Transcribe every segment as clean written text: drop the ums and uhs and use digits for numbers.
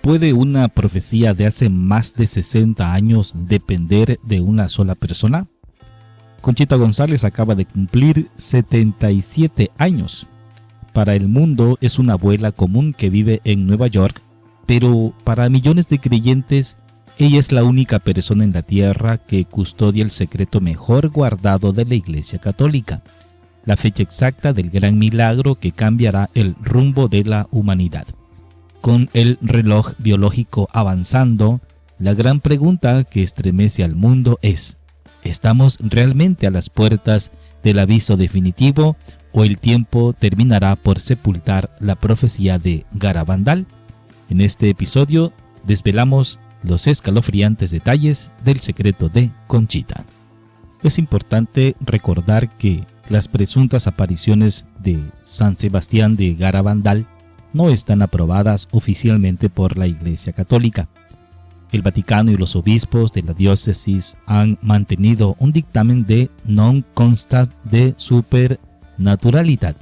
¿Puede una profecía de hace más de 60 años depender de una sola persona? Conchita González acaba de cumplir 77 años. Para el mundo es una abuela común que vive en Nueva York, pero para millones de creyentes, ella es la única persona en la tierra que custodia el secreto mejor guardado de la Iglesia Católica, la fecha exacta del gran milagro que cambiará el rumbo de la humanidad. Con el reloj biológico avanzando, la gran pregunta que estremece al mundo es: ¿estamos realmente a las puertas del aviso definitivo o el tiempo terminará por sepultar la profecía de Garabandal? En este episodio desvelamos los escalofriantes detalles del secreto de Conchita. Es importante recordar que las presuntas apariciones de San Sebastián de Garabandal no están aprobadas oficialmente por la Iglesia Católica. El Vaticano y los obispos de la diócesis han mantenido un dictamen de non constat de supernaturalidad,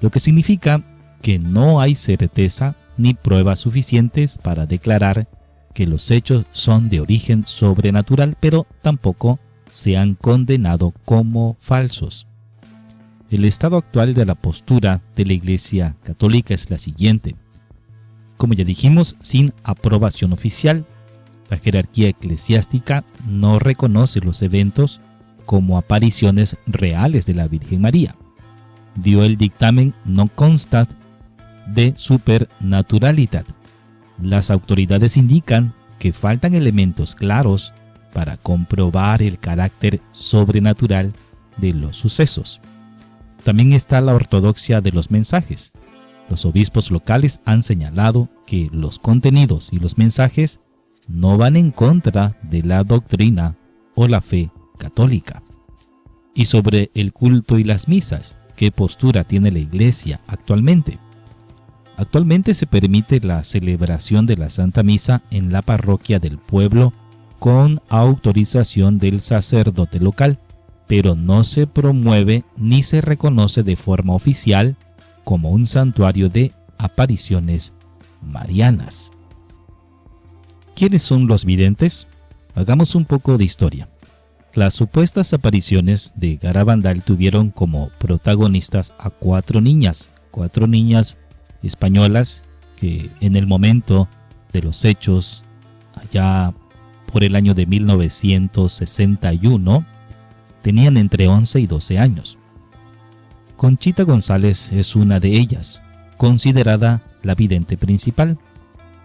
lo que significa que no hay certeza ni pruebas suficientes para declarar que los hechos son de origen sobrenatural, pero tampoco se han condenado como falsos. El estado actual de la postura de la Iglesia Católica es la siguiente. Como ya dijimos, sin aprobación oficial, la jerarquía eclesiástica no reconoce los eventos como apariciones reales de la Virgen María. Dio el dictamen non constat de supernaturalidad. Las autoridades indican que faltan elementos claros para comprobar el carácter sobrenatural de los sucesos. También está la ortodoxia de los mensajes. Los obispos locales han señalado que los contenidos y los mensajes no van en contra de la doctrina o la fe católica. Y sobre el culto y las misas, ¿qué postura tiene la Iglesia actualmente? Actualmente se permite la celebración de la Santa Misa en la parroquia del pueblo con autorización del sacerdote local, pero no se promueve ni se reconoce de forma oficial como un santuario de apariciones marianas. ¿Quiénes son los videntes? Hagamos un poco de historia. Las supuestas apariciones de Garabandal tuvieron como protagonistas a cuatro niñas españolas que en el momento de los hechos, allá por el año de 1961, tenían entre 11 y 12 años. Conchita González es una de ellas, considerada la vidente principal.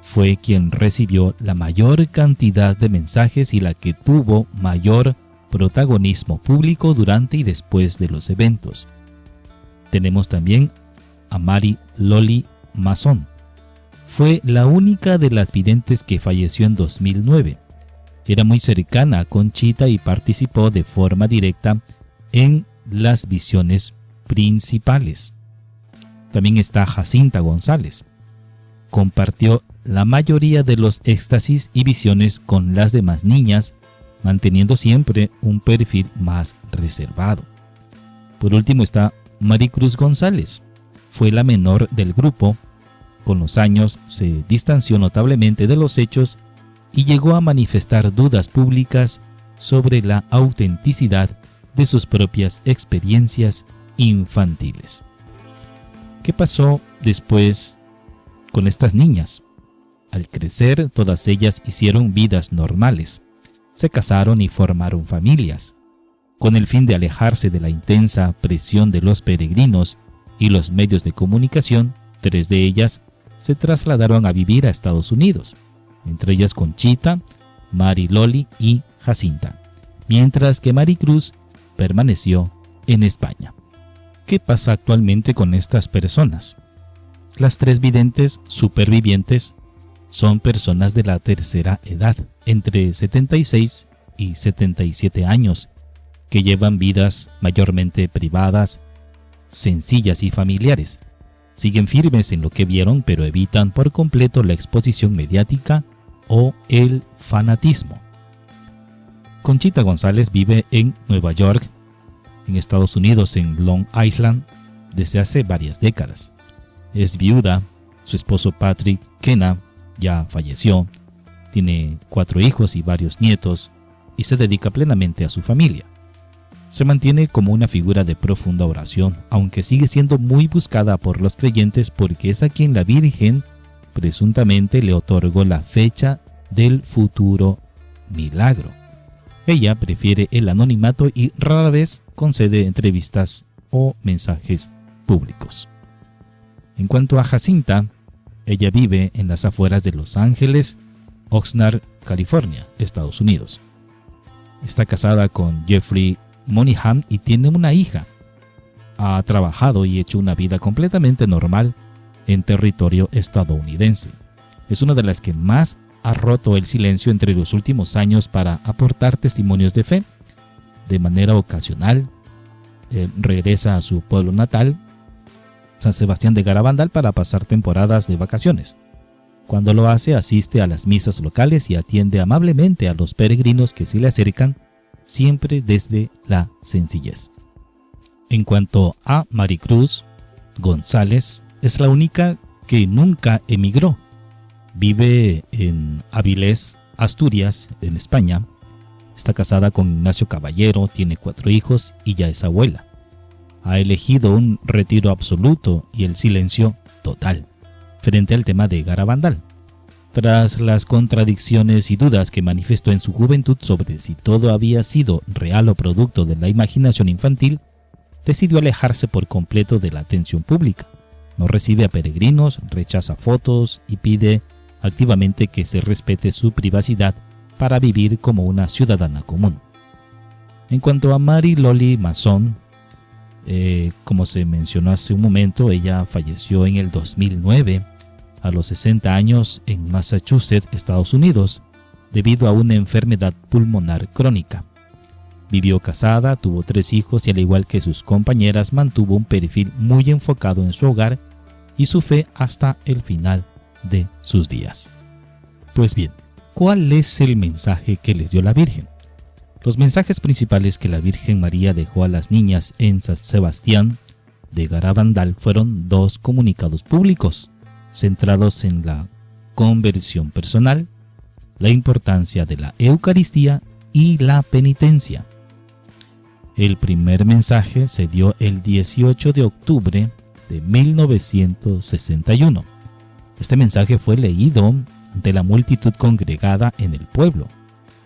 Fue quien recibió la mayor cantidad de mensajes y la que tuvo mayor protagonismo público durante y después de los eventos. Tenemos también a Mary Loli Masón. Fue la única de las videntes que falleció en 2009. Era muy cercana a Conchita y participó de forma directa en las visiones principales. También está Jacinta González. Compartió la mayoría de los éxtasis y visiones con las demás niñas, manteniendo siempre un perfil más reservado. Por último está Maricruz González. Fue la menor del grupo. Con los años se distanció notablemente de los hechos y llegó a manifestar dudas públicas sobre la autenticidad de sus propias experiencias infantiles. ¿Qué pasó después con estas niñas? Al crecer, todas ellas hicieron vidas normales. Se casaron y formaron familias. Con el fin de alejarse de la intensa presión de los peregrinos y los medios de comunicación, 3 de ellas se trasladaron a vivir a Estados Unidos, entre ellas Conchita, Mary Loli y Jacinta, mientras que Maricruz permaneció en España. ¿Qué pasa actualmente con estas personas? Las 3 videntes supervivientes son personas de la tercera edad, entre 76 y 77 años, que llevan vidas mayormente privadas, sencillas y familiares. Siguen firmes en lo que vieron, pero evitan por completo la exposición mediática o el fanatismo. Conchita González vive en Nueva York, en Estados Unidos, en Long Island, desde hace varias décadas. Es viuda. Su esposo Patrick Kenna ya falleció, tiene 4 hijos y varios nietos y se dedica plenamente a su familia. Se mantiene como una figura de profunda oración, aunque sigue siendo muy buscada por los creyentes porque es a quien la Virgen presuntamente le otorgó la fecha del futuro milagro. Ella prefiere el anonimato y rara vez concede entrevistas o mensajes públicos. En cuanto a Jacinta, ella vive en las afueras de Los Ángeles, Oxnard, California, Estados Unidos. Está casada con Jeffrey Monahan y tiene una hija. Ha trabajado y hecho una vida completamente normal en territorio estadounidense. Es una de las que más ha roto el silencio entre los últimos años para aportar testimonios de fe. De manera ocasional, regresa a su pueblo natal, San Sebastián de Garabandal, para pasar temporadas de vacaciones. Cuando lo hace, asiste a las misas locales y atiende amablemente a los peregrinos que se le acercan, siempre desde la sencillez. En cuanto a Maricruz González, es la única que nunca emigró. Vive en Avilés, Asturias, en España. Está casada con Ignacio Caballero, tiene 4 hijos y ya es abuela. Ha elegido un retiro absoluto y el silencio total frente al tema de Garabandal. Tras las contradicciones y dudas que manifestó en su juventud sobre si todo había sido real o producto de la imaginación infantil, decidió alejarse por completo de la atención pública. No recibe a peregrinos, rechaza fotos y pide activamente que se respete su privacidad para vivir como una ciudadana común. En cuanto a Mary Loli Mason, como se mencionó hace un momento, ella falleció en el 2009 a los 60 años en Massachusetts, Estados Unidos, debido a una enfermedad pulmonar crónica. Vivió casada, tuvo 3 hijos y al igual que sus compañeras mantuvo un perfil muy enfocado en su hogar y su fe hasta el final de sus días. Pues bien, ¿cuál es el mensaje que les dio la Virgen? Los mensajes principales que la Virgen María dejó a las niñas en San Sebastián de Garabandal fueron 2 comunicados públicos, centrados en la conversión personal, la importancia de la Eucaristía y la penitencia. El primer mensaje se dio el 18 de octubre de 1961. Este mensaje fue leído ante la multitud congregada en el pueblo,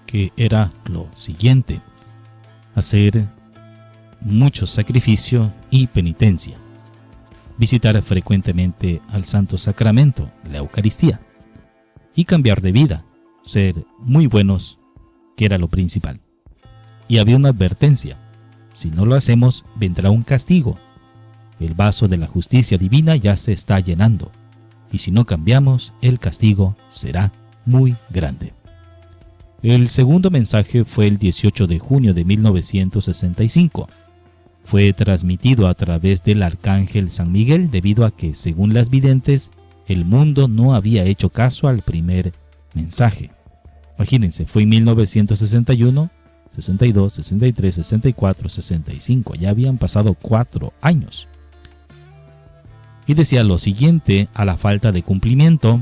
que era lo siguiente: hacer mucho sacrificio y penitencia, visitar frecuentemente al Santo Sacramento, la Eucaristía, y cambiar de vida, ser muy buenos, que era lo principal. Y había una advertencia: si no lo hacemos, vendrá un castigo. El vaso de la justicia divina ya se está llenando, y si no cambiamos, el castigo será muy grande. El segundo mensaje fue el 18 de junio de 1965. Fue transmitido a través del Arcángel San Miguel debido a que, según las videntes, el mundo no había hecho caso al primer mensaje. Imagínense, fue en 1961, 62, 63, 64, 65. Ya habían pasado 4 años. Y decía lo siguiente: a la falta de cumplimiento,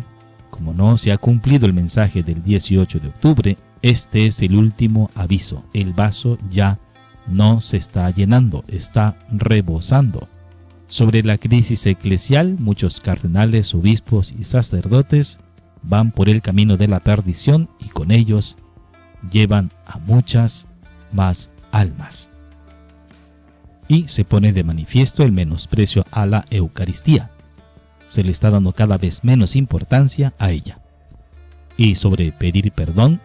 como no se ha cumplido el mensaje del 18 de octubre, este es el último aviso. El vaso ya no se está llenando, está rebosando. Sobre la crisis eclesial, muchos cardenales, obispos y sacerdotes van por el camino de la perdición y con ellos llevan a muchas más almas. Y se pone de manifiesto el menosprecio a la Eucaristía. Se le está dando cada vez menos importancia a ella. Y sobre pedir perdón,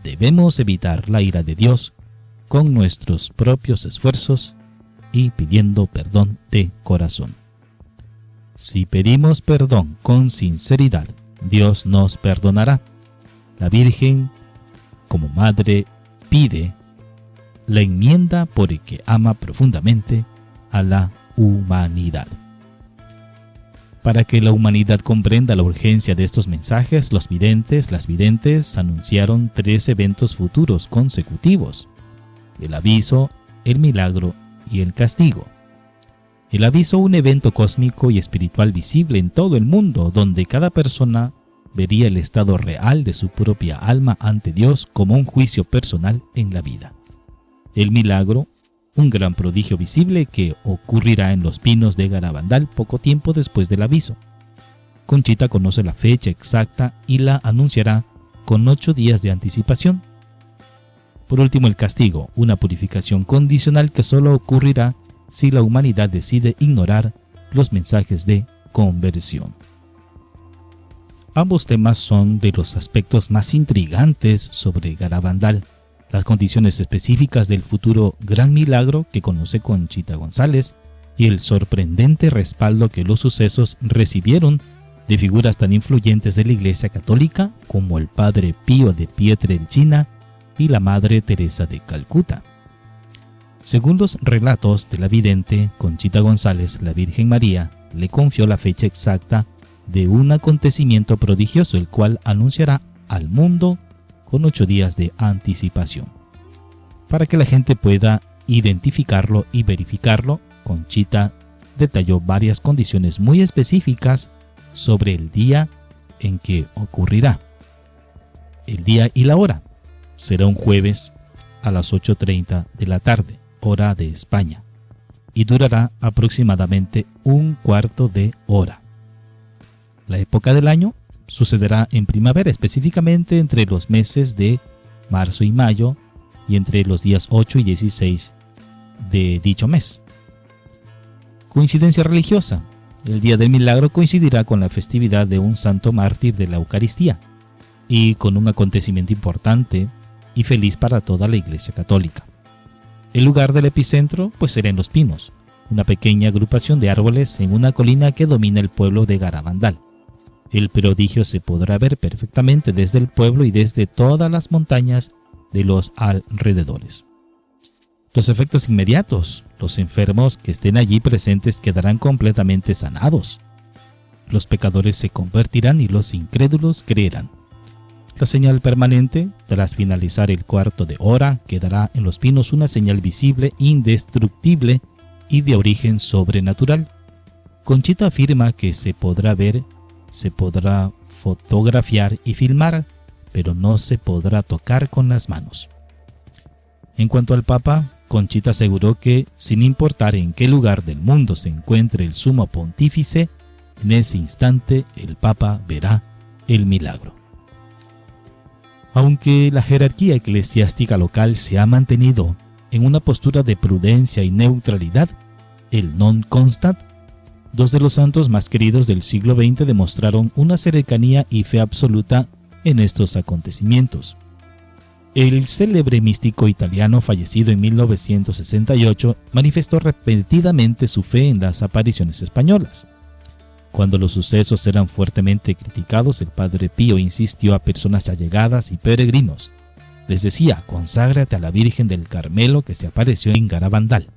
debemos evitar la ira de Dios con nuestros propios esfuerzos y pidiendo perdón de corazón. Si pedimos perdón con sinceridad, Dios nos perdonará. La Virgen, como madre, pide la enmienda porque ama profundamente a la humanidad. Para que la humanidad comprenda la urgencia de estos mensajes, las videntes anunciaron 3 eventos futuros consecutivos: el aviso, el milagro y el castigo. El aviso, un evento cósmico y espiritual visible en todo el mundo, donde cada persona vería el estado real de su propia alma ante Dios como un juicio personal en la vida. El milagro, un gran prodigio visible que ocurrirá en los pinos de Garabandal poco tiempo después del aviso. Conchita conoce la fecha exacta y la anunciará con 8 días de anticipación. Por último, el castigo, una purificación condicional que solo ocurrirá si la humanidad decide ignorar los mensajes de conversión. Ambos temas son de los aspectos más intrigantes sobre Garabandal, las condiciones específicas del futuro gran milagro que conoce Conchita González y el sorprendente respaldo que los sucesos recibieron de figuras tan influyentes de la Iglesia Católica como el Padre Pío de Pietrelcina y la Madre Teresa de Calcuta. Según los relatos de la vidente Conchita González, la Virgen María le confió la fecha exacta de un acontecimiento prodigioso, el cual anunciará al mundo con 8 días de anticipación. Para que la gente pueda identificarlo y verificarlo, Conchita detalló varias condiciones muy específicas sobre el día en que ocurrirá. El día y la hora. Será un jueves a las 8:30 de la tarde, hora de España, y durará aproximadamente un cuarto de hora. La época del año sucederá en primavera, específicamente entre los meses de marzo y mayo y entre los días 8 y 16 de dicho mes. Coincidencia religiosa. El día del milagro coincidirá con la festividad de un santo mártir de la Eucaristía y con un acontecimiento importante y feliz para toda la Iglesia Católica. El lugar del epicentro pues será en Los Pinos, una pequeña agrupación de árboles en una colina que domina el pueblo de Garabandal. El prodigio se podrá ver perfectamente desde el pueblo y desde todas las montañas de los alrededores. Los efectos inmediatos: los enfermos que estén allí presentes quedarán completamente sanados. Los pecadores se convertirán y los incrédulos creerán. La señal permanente: tras finalizar el cuarto de hora, quedará en Los Pinos una señal visible, indestructible y de origen sobrenatural. Conchita afirma que se podrá ver, se podrá fotografiar y filmar, pero no se podrá tocar con las manos. En cuanto al Papa, Conchita aseguró que, sin importar en qué lugar del mundo se encuentre el sumo pontífice, en ese instante el Papa verá el milagro. Aunque la jerarquía eclesiástica local se ha mantenido en una postura de prudencia y neutralidad, el non constat, dos de los santos más queridos del siglo XX demostraron una cercanía y fe absoluta en estos acontecimientos. El célebre místico italiano fallecido en 1968 manifestó repetidamente su fe en las apariciones españolas. Cuando los sucesos eran fuertemente criticados, el Padre Pío insistió a personas allegadas y peregrinos. Les decía: conságrate a la Virgen del Carmelo que se apareció en Garabandal.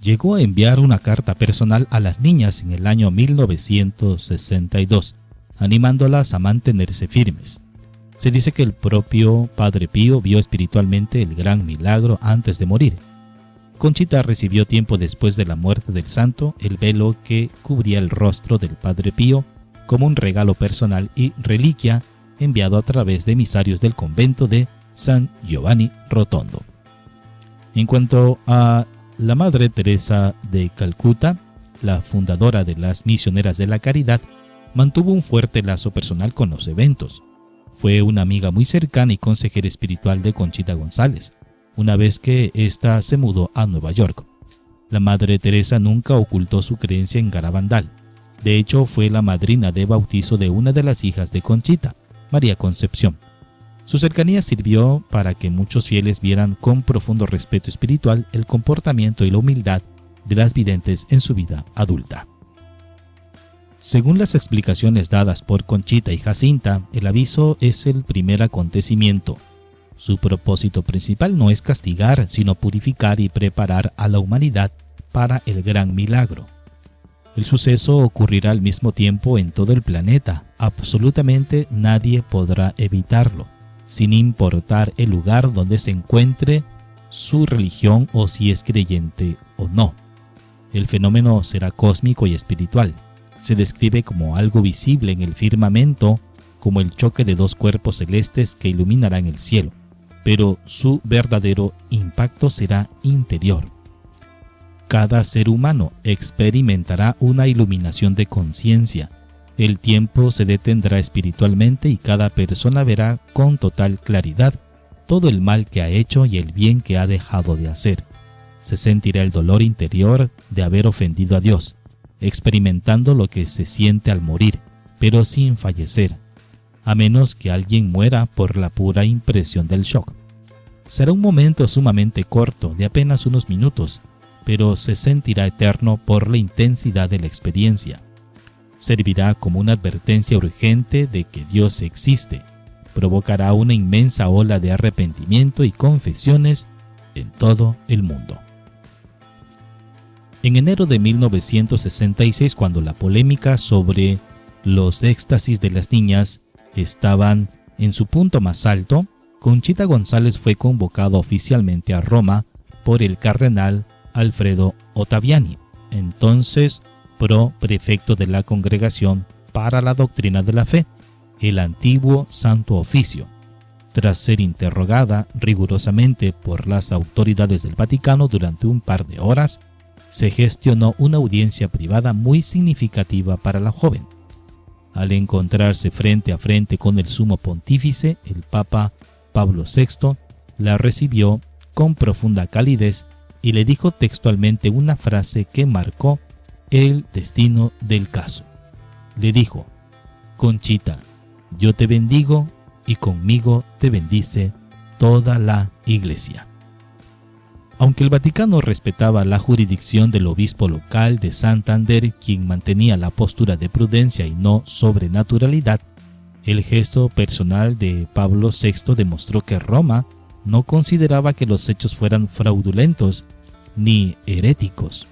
Llegó a enviar una carta personal a las niñas en el año 1962, animándolas a mantenerse firmes. Se dice que el propio Padre Pío vio espiritualmente el gran milagro antes de morir. Conchita recibió tiempo después de la muerte del santo el velo que cubría el rostro del Padre Pío como un regalo personal y reliquia enviado a través de emisarios del convento de San Giovanni Rotondo. En cuanto a la Madre Teresa de Calcuta, la fundadora de las Misioneras de la Caridad, mantuvo un fuerte lazo personal con los eventos. Fue una amiga muy cercana y consejera espiritual de Conchita González, una vez que ésta se mudó a Nueva York. La Madre Teresa nunca ocultó su creencia en Garabandal. De hecho, fue la madrina de bautizo de una de las hijas de Conchita, María Concepción. Su cercanía sirvió para que muchos fieles vieran con profundo respeto espiritual el comportamiento y la humildad de las videntes en su vida adulta. Según las explicaciones dadas por Conchita y Jacinta, el aviso es el primer acontecimiento. Su propósito principal no es castigar, sino purificar y preparar a la humanidad para el gran milagro. El suceso ocurrirá al mismo tiempo en todo el planeta. Absolutamente nadie podrá evitarlo, sin importar el lugar donde se encuentre, su religión o si es creyente o no. El fenómeno será cósmico y espiritual. Se describe como algo visible en el firmamento como el choque de dos cuerpos celestes que iluminarán el cielo, pero su verdadero impacto será interior. Cada ser humano experimentará una iluminación de conciencia. El tiempo se detendrá espiritualmente y cada persona verá con total claridad todo el mal que ha hecho y el bien que ha dejado de hacer. Se sentirá el dolor interior de haber ofendido a Dios, experimentando lo que se siente al morir, pero sin fallecer, a menos que alguien muera por la pura impresión del shock. Será un momento sumamente corto, de apenas unos minutos, pero se sentirá eterno por la intensidad de la experiencia. Servirá como una advertencia urgente de que Dios existe. Provocará una inmensa ola de arrepentimiento y confesiones en todo el mundo. En enero de 1966, cuando la polémica sobre los éxtasis de las niñas estaban en su punto más alto, Conchita González fue convocada oficialmente a Roma por el cardenal Alfredo Ottaviani, entonces prefecto de la Congregación para la Doctrina de la Fe, el antiguo Santo Oficio. Tras ser interrogada rigurosamente por las autoridades del Vaticano durante un par de horas, se gestionó una audiencia privada muy significativa para la joven. Al encontrarse frente a frente con el sumo pontífice, el Papa Pablo VI la recibió con profunda calidez y le dijo textualmente una frase que marcó el destino del caso. Le dijo: Conchita, yo te bendigo y conmigo te bendice toda la Iglesia. Aunque el Vaticano respetaba la jurisdicción del obispo local de Santander, quien mantenía la postura de prudencia y no sobrenaturalidad, el gesto personal de Pablo VI demostró que Roma no consideraba que los hechos fueran fraudulentos ni heréticos.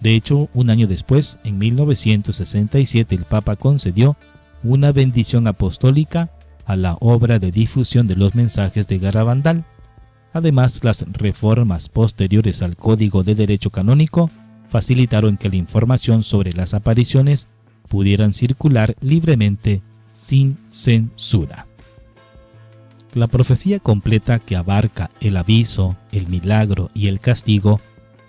De hecho, un año después, en 1967, el Papa concedió una bendición apostólica a la obra de difusión de los mensajes de Garabandal. Además, las reformas posteriores al Código de Derecho Canónico facilitaron que la información sobre las apariciones pudieran circular libremente sin censura. La profecía completa, que abarca el aviso, el milagro y el castigo,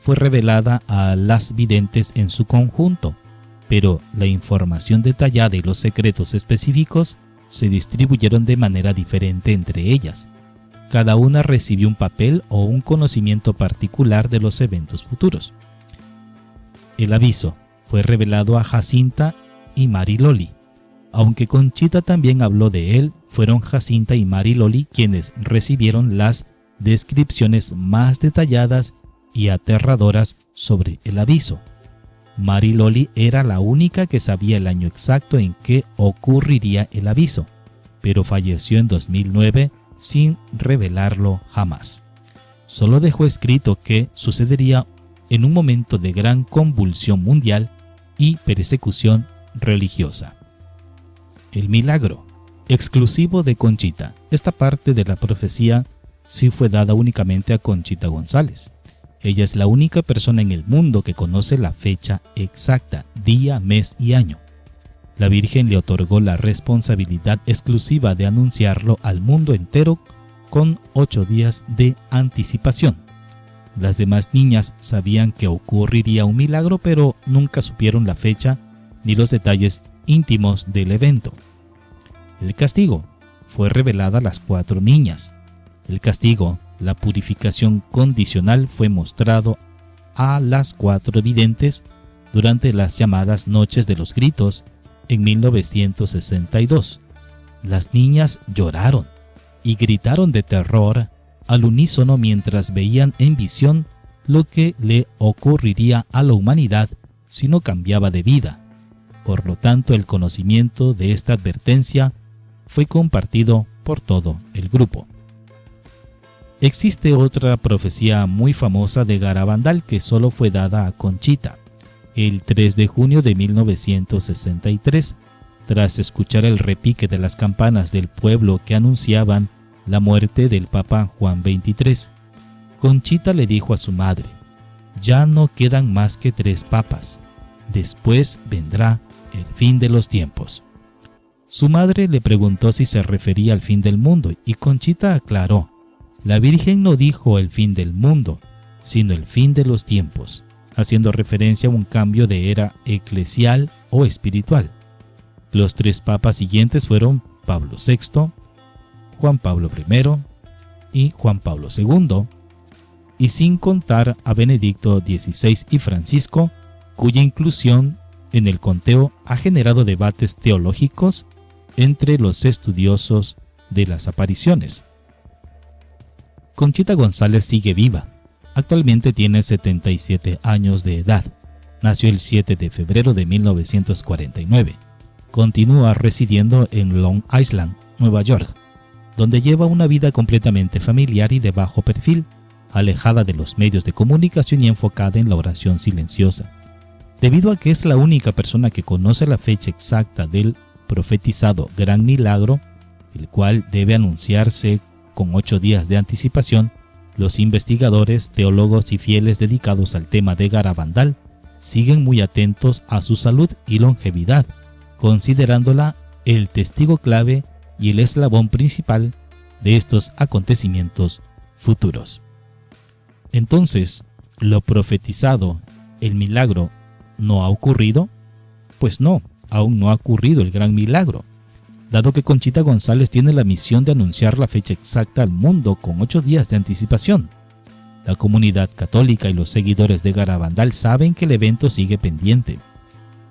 fue revelada a las videntes en su conjunto, pero la información detallada y los secretos específicos se distribuyeron de manera diferente entre ellas. Cada una recibió un papel o un conocimiento particular de los eventos futuros. El aviso fue revelado a Jacinta y Mariloli. Aunque Conchita también habló de él, fueron Jacinta y Mariloli quienes recibieron las descripciones más detalladas y aterradoras sobre el aviso. Mariloli era la única que sabía el año exacto en que ocurriría el aviso, pero falleció en 2009 sin revelarlo jamás. Solo dejó escrito que sucedería en un momento de gran convulsión mundial y persecución religiosa. El milagro, exclusivo de Conchita. Esta parte de la profecía sí fue dada únicamente a Conchita González. Ella es la única persona en el mundo que conoce la fecha exacta, día, mes y año. La Virgen le otorgó la responsabilidad exclusiva de anunciarlo al mundo entero con 8 días de anticipación. Las demás niñas sabían que ocurriría un milagro, pero nunca supieron la fecha ni los detalles íntimos del evento. El castigo fue revelado a las 4 niñas. El castigo, la purificación condicional, fue mostrado a las 4 videntes durante las llamadas Noches de los Gritos en 1962. Las niñas lloraron y gritaron de terror al unísono mientras veían en visión lo que le ocurriría a la humanidad si no cambiaba de vida. Por lo tanto, el conocimiento de esta advertencia fue compartido por todo el grupo. Existe otra profecía muy famosa de Garabandal que solo fue dada a Conchita. El 3 de junio de 1963, tras escuchar el repique de las campanas del pueblo que anunciaban la muerte del Papa Juan XXIII, Conchita le dijo a su madre: «Ya no quedan más que 3 papas. Después vendrá el fin de los tiempos». Su madre le preguntó si se refería al fin del mundo y Conchita aclaró: la Virgen no dijo el fin del mundo, sino el fin de los tiempos, haciendo referencia a un cambio de era eclesial o espiritual. Los 3 papas siguientes fueron Pablo VI, Juan Pablo I y Juan Pablo II, y sin contar a Benedicto XVI y Francisco, cuya inclusión en el conteo ha generado debates teológicos entre los estudiosos de las apariciones. Conchita González sigue viva. Actualmente tiene 77 años de edad. Nació el 7 de febrero de 1949. Continúa residiendo en Long Island, Nueva York, donde lleva una vida completamente familiar y de bajo perfil, alejada de los medios de comunicación y enfocada en la oración silenciosa. Debido a que es la única persona que conoce la fecha exacta del profetizado gran milagro, el cual debe anunciarse con 8 días de anticipación, los investigadores, teólogos y fieles dedicados al tema de Garabandal siguen muy atentos a su salud y longevidad, considerándola el testigo clave y el eslabón principal de estos acontecimientos futuros. Entonces, ¿lo profetizado, el milagro, no ha ocurrido? Pues no, aún no ha ocurrido el gran milagro, dado que Conchita González tiene la misión de anunciar la fecha exacta al mundo con 8 días de anticipación. La comunidad católica y los seguidores de Garabandal saben que el evento sigue pendiente.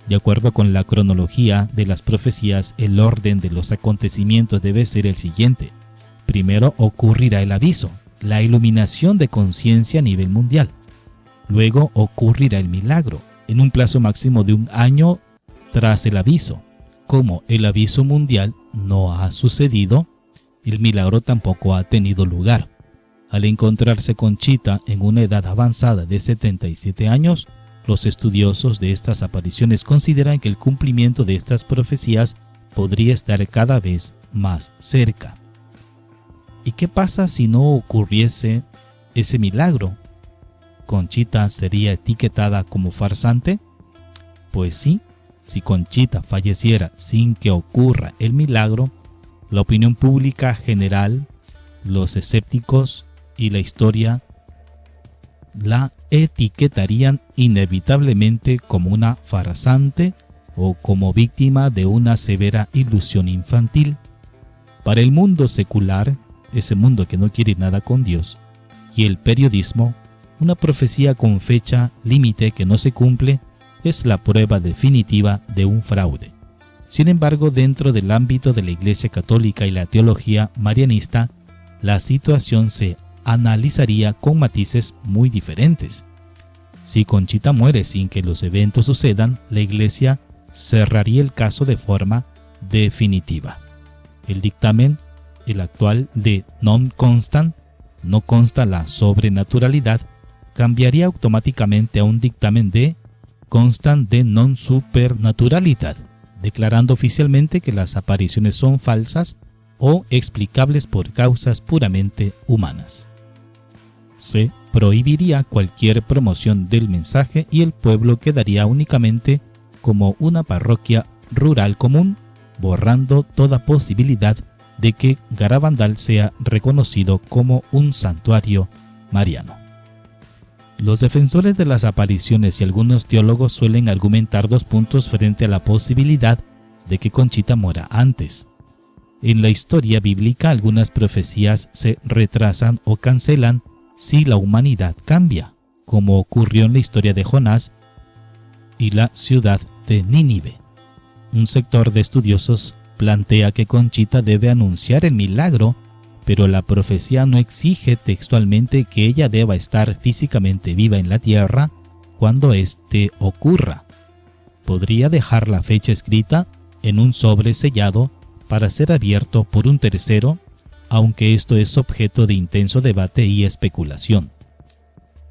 De acuerdo con la cronología de las profecías, el orden de los acontecimientos debe ser el siguiente. Primero ocurrirá el aviso, la iluminación de conciencia a nivel mundial. Luego ocurrirá el milagro, en un plazo máximo de 1 año tras el aviso. Como el aviso mundial no ha sucedido, el milagro tampoco ha tenido lugar. Al encontrarse Conchita en una edad avanzada de 77 años, los estudiosos de estas apariciones consideran que el cumplimiento de estas profecías podría estar cada vez más cerca. ¿Y qué pasa si no ocurriese ese milagro? ¿Conchita sería etiquetada como farsante? Pues sí. Si Conchita falleciera sin que ocurra el milagro, la opinión pública general, los escépticos y la historia la etiquetarían inevitablemente como una farsante o como víctima de una severa ilusión infantil. Para el mundo secular, ese mundo que no quiere nada con Dios, y el periodismo, una profecía con fecha límite que no se cumple es la prueba definitiva de un fraude. Sin embargo, dentro del ámbito de la Iglesia Católica y la teología marianista, la situación se analizaría con matices muy diferentes. Si Conchita muere sin que los eventos sucedan, la Iglesia cerraría el caso de forma definitiva. El dictamen, el actual de non constant, no consta la sobrenaturalidad, cambiaría automáticamente a un dictamen de constan de non supernaturalidad, declarando oficialmente que las apariciones son falsas o explicables por causas puramente humanas. Se prohibiría cualquier promoción del mensaje y el pueblo quedaría únicamente como una parroquia rural común, borrando toda posibilidad de que Garabandal sea reconocido como un santuario mariano. Los defensores de las apariciones y algunos teólogos suelen argumentar 2 puntos frente a la posibilidad de que Conchita muera antes. En la historia bíblica, algunas profecías se retrasan o cancelan si la humanidad cambia, como ocurrió en la historia de Jonás y la ciudad de Nínive. Un sector de estudiosos plantea que Conchita debe anunciar el milagro, pero la profecía no exige textualmente que ella deba estar físicamente viva en la tierra cuando éste ocurra. Podría dejar la fecha escrita en un sobre sellado para ser abierto por un tercero, aunque esto es objeto de intenso debate y especulación.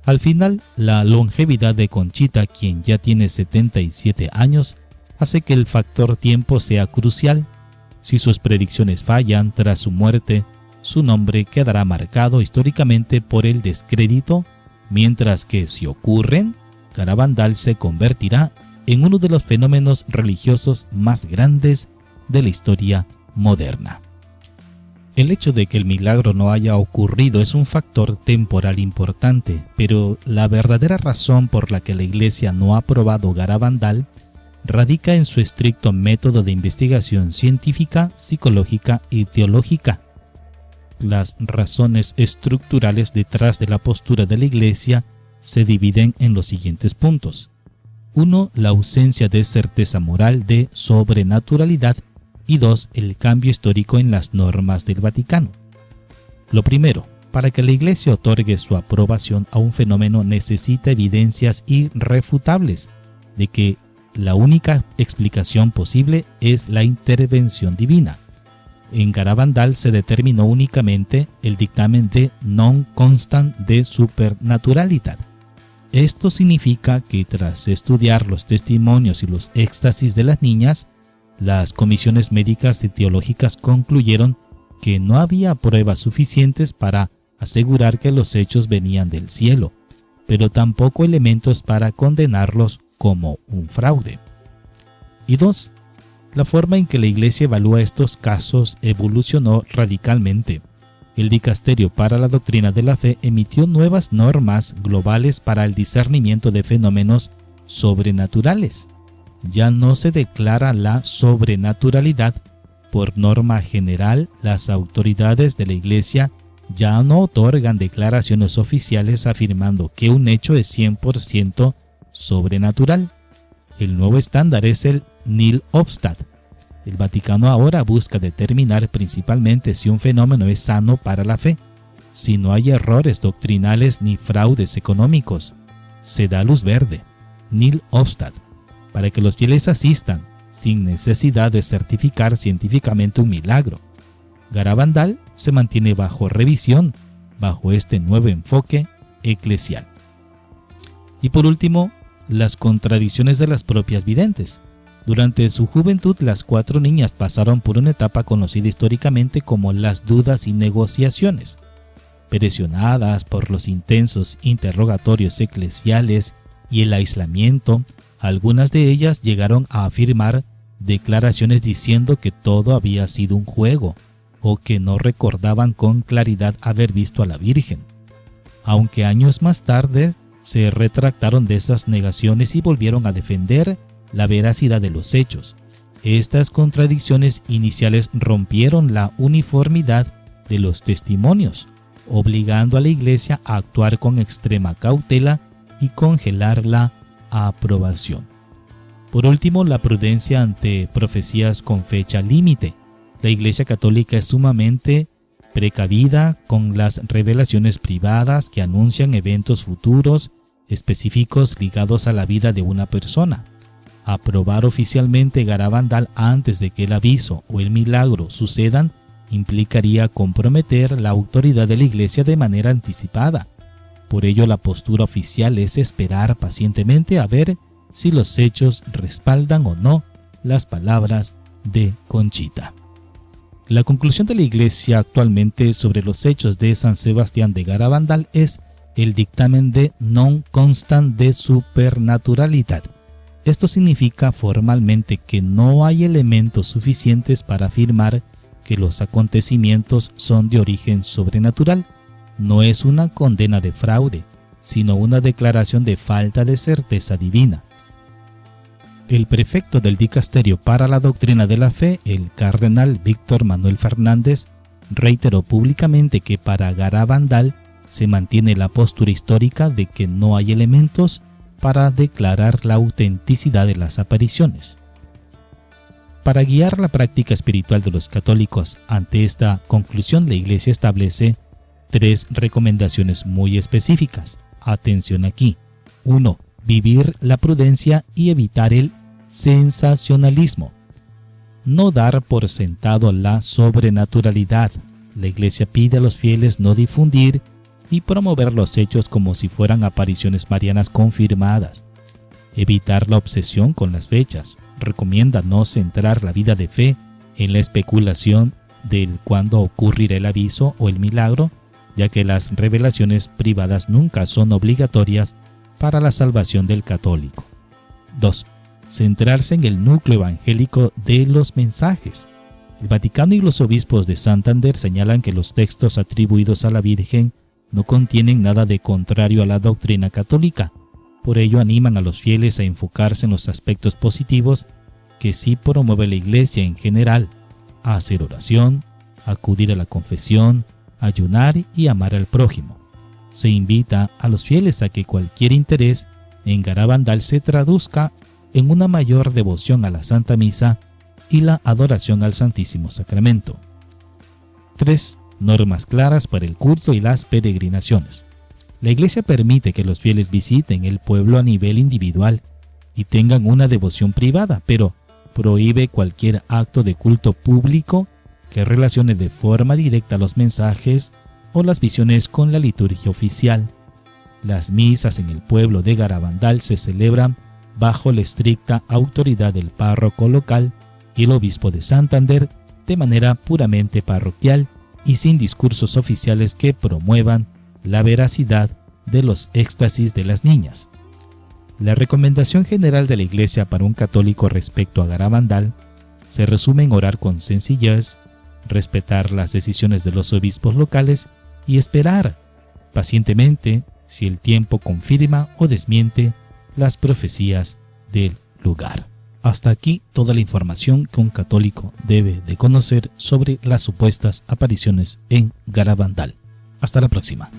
Al final, la longevidad de Conchita, quien ya tiene 77 años, hace que el factor tiempo sea crucial. Si sus predicciones fallan tras su muerte, su nombre quedará marcado históricamente por el descrédito, mientras que si ocurren, Garabandal se convertirá en uno de los fenómenos religiosos más grandes de la historia moderna. El hecho de que el milagro no haya ocurrido es un factor temporal importante, pero la verdadera razón por la que la Iglesia no ha aprobado Garabandal radica en su estricto método de investigación científica, psicológica y teológica. Las razones estructurales detrás de la postura de la Iglesia se dividen en los siguientes puntos. 1. La ausencia de certeza moral de sobrenaturalidad y 2. El cambio histórico en las normas del Vaticano. Lo primero, para que la Iglesia otorgue su aprobación a un fenómeno necesita evidencias irrefutables de que la única explicación posible es la intervención divina. En Garabandal se determinó únicamente el dictamen de non constant de supernaturalidad. Esto significa que tras estudiar los testimonios y los éxtasis de las niñas, las comisiones médicas y teológicas concluyeron que no había pruebas suficientes para asegurar que los hechos venían del cielo, pero tampoco elementos para condenarlos como un fraude. Y 2. La forma en que la Iglesia evalúa estos casos evolucionó radicalmente. El Dicasterio para la Doctrina de la Fe emitió nuevas normas globales para el discernimiento de fenómenos sobrenaturales. Ya no se declara la sobrenaturalidad. Por norma general, las autoridades de la Iglesia ya no otorgan declaraciones oficiales afirmando que un hecho es 100% sobrenatural. El nuevo estándar es el nihil obstat. El Vaticano ahora busca determinar principalmente si un fenómeno es sano para la fe, si no hay errores doctrinales ni fraudes económicos. Se da luz verde, nihil obstat, para que los fieles asistan sin necesidad de certificar científicamente un milagro. Garabandal se mantiene bajo revisión, bajo este nuevo enfoque eclesial. Y por último, las contradicciones de las propias videntes. Durante su juventud, las 4 niñas pasaron por una etapa conocida históricamente como las dudas y negociaciones. Presionadas por los intensos interrogatorios eclesiales y el aislamiento, algunas de ellas llegaron a afirmar declaraciones diciendo que todo había sido un juego o que no recordaban con claridad haber visto a la Virgen. Aunque años más tarde se retractaron de esas negaciones y volvieron a defender la veracidad de los hechos. Estas contradicciones iniciales rompieron la uniformidad de los testimonios, obligando a la Iglesia a actuar con extrema cautela y congelar la aprobación. Por último, la prudencia ante profecías con fecha límite. La Iglesia Católica es sumamente precavida con las revelaciones privadas que anuncian eventos futuros específicos ligados a la vida de una persona. Aprobar oficialmente Garabandal antes de que el aviso o el milagro sucedan implicaría comprometer la autoridad de la Iglesia de manera anticipada. Por ello, la postura oficial es esperar pacientemente a ver si los hechos respaldan o no las palabras de Conchita. La conclusión de la Iglesia actualmente sobre los hechos de San Sebastián de Garabandal es el dictamen de non constant de supernaturalidad. Esto significa formalmente que no hay elementos suficientes para afirmar que los acontecimientos son de origen sobrenatural. No es una condena de fraude, sino una declaración de falta de certeza divina. El prefecto del Dicasterio para la Doctrina de la Fe, el cardenal Víctor Manuel Fernández, reiteró públicamente que para Garabandal se mantiene la postura histórica de que no hay elementos para declarar la autenticidad de las apariciones. Para guiar la práctica espiritual de los católicos ante esta conclusión, la Iglesia establece 3 recomendaciones muy específicas. Atención aquí. 1. Vivir la prudencia y evitar el sensacionalismo. No dar por sentado la sobrenaturalidad. La Iglesia pide a los fieles no difundir y promover los hechos como si fueran apariciones marianas confirmadas. Evitar la obsesión con las fechas. Recomienda no centrar la vida de fe en la especulación del cuándo ocurrirá el aviso o el milagro, ya que las revelaciones privadas nunca son obligatorias para la salvación del católico. 2. centrarse en el núcleo evangélico de los mensajes. El Vaticano y los obispos de Santander señalan que los textos atribuidos a la Virgen no contienen nada de contrario a la doctrina católica. Por ello animan a los fieles a enfocarse en los aspectos positivos que sí promueve la Iglesia en general: a hacer oración, acudir a la confesión, ayunar y amar al prójimo. Se invita a los fieles a que cualquier interés en Garabandal se traduzca en una mayor devoción a la Santa Misa y la adoración al Santísimo Sacramento. 3. Normas claras para el culto y las peregrinaciones. La Iglesia permite que los fieles visiten el pueblo a nivel individual y tengan una devoción privada, pero prohíbe cualquier acto de culto público que relacione de forma directa los mensajes o las visiones con la liturgia oficial. Las misas en el pueblo de Garabandal se celebran bajo la estricta autoridad del párroco local y el obispo de Santander, de manera puramente parroquial y sin discursos oficiales que promuevan la veracidad de los éxtasis de las niñas. La recomendación general de la Iglesia para un católico respecto a Garabandal se resume en orar con sencillez, respetar las decisiones de los obispos locales y esperar pacientemente si el tiempo confirma o desmiente las profecías del lugar. Hasta aquí toda la información que un católico debe de conocer sobre las supuestas apariciones en Garabandal. Hasta la próxima.